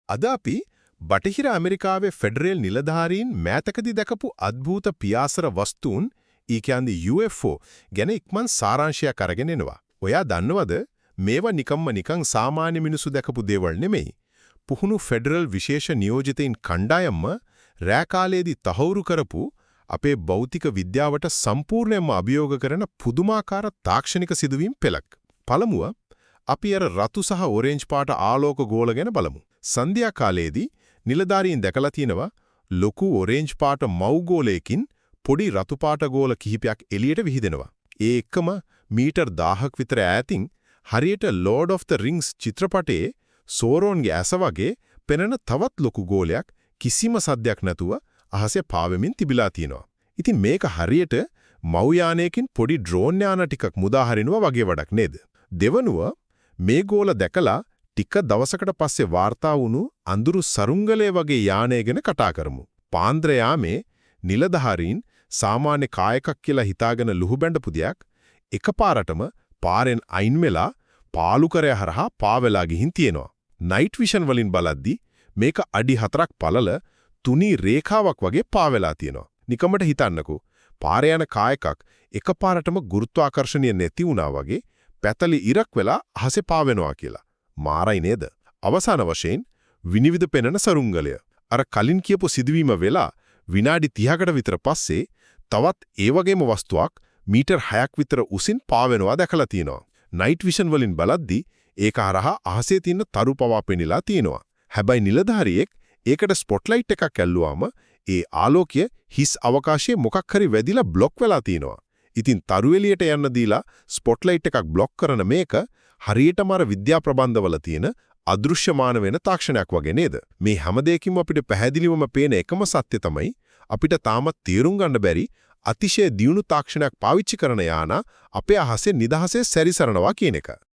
අද අපි බටහිර ඇමරිකාවේ ෆෙඩරල් නිලධාරීන් මෑතකදී දැකපු අద్භූත පියාසර වස්තුන් UFO ගැන ඉක්මන් සාරාංශයක් අරගෙන එනවා. ඔයා දන්නවද මේවා නිකන් සාමාන්‍ය මිනිසු දැකපු දේවල් නෙමෙයි. පුහුණු ෆෙඩරල් විශේෂ නියෝජිතයින් කණ්ඩායම්ම රෑ කාලයේදී තහවුරු කරපු අපේ භෞතික විද්‍යාවට සම්පූර්ණයෙන්ම අභියෝග කරන පුදුමාකාර තාක්ෂණික සිදුවීම් පෙළක්. පළමුව අපි අර රතු සහ ඔරෙන්ජ් පාට ආලෝක ගෝල ගැන බලමු. සන්ධ්‍යා කාලයේදී නිලධාරීන් දැකලා තියෙනවා ලොකු ඔරෙන්ජ් පාට මව් ගෝලයකින් පොඩි රතු පාට ගෝල කිහිපයක් එළියට විහිදෙනවා. ඒ එක්කම මීටර් 1000ක් විතර ඈතින් හරියට Lord of the Rings චිත්‍රපටයේ සෝරෝන්ගේ ඇස වගේ පෙනෙන තවත් ලොකු ගෝලයක් කිසිම සද්දයක් නැතුව අහසේ පාවෙමින් තිබිලා තියෙනවා. ඉතින් මේක හරියට මව් යානයකින් පොඩි ඩ්‍රෝන් යාන ටිකක් මුදා හරිනවා වගේ වැඩක් නේද? දෙවනුව මේ ගෝල දැකලා ටික දවසකට පස්සේ වාර්තා වුණු අඳුරු සරුංගලය වගේ යානය ගැන කතා කරමු. පාන්ද්‍ර යාමේ නිලධාරීන් සාමාන්‍ය කායකක් කියලා හිතාගෙන ලුහුබැඳපු දෙයක් එකපාරටම පාරෙන් අයින් වෙලා පාලුකරය හරහා පාවෙලා ගිහින් තියෙනවා. නයිට් විෂන් වලින් බලද්දි මේක අඩි 4ක් පළල තුනී රේඛාවක් වගේ පාවෙලා තියෙනවා. නිකමට හිතන්නකෝ පාරේ යන කායකක් එකපාරටම ගුරුත්වාකර්ෂණය නැති වුණා වගේ පැතලි ඉරක් වෙලා අහසේ පාවෙනවා කියලා. මාරයි නේද? අවසාන වශයෙන් විනිවිද පෙනෙන සරුංගලය. අර කලින් කියපු සිදුවීම වෙලා විනාඩි 30කට විතර පස්සේ තවත් ඒ වගේම වස්තුවක් මීටර් 6ක් විතර උසින් පාවෙනවා දැකලා තියෙනවා. නයිට් විෂන් වලින් බලද්දි ඒක හරහා අහසේ තියෙන තරු පවා පෙනිලා තියෙනවා. හැබැයි නිලධාරියෙක් ඒකට ස්පොට්ලයිට් එකක් ඇල්ලුවාම ඒ ආලෝකය හිස් අවකාශයේ මොකක් හරි වැදිලා බ්ලොක් වෙලා තියෙනවා. ඉතින් තරු එළියට යන්න දීලා ස්පොට්ලයිට් එකක් බ්ලොක් කරන මේක හරියටම අර විද්‍යා ප්‍රබන්ධවල තියෙන අදෘශ්‍යමාන වෙන තාක්ෂණයක් වගේ නේද? මේ හැම දෙයකින්ම අපිට පැහැදිලිවම පේන එකම සත්‍ය තමයි අපිට තාමත් තේරුම් ගන්න බැරි අතිශය දියුණු තාක්ෂණයක් පාවිච්චි කරන යානා අපේ අහසේ නිදහසේ සැරිසරනවා කියන එක.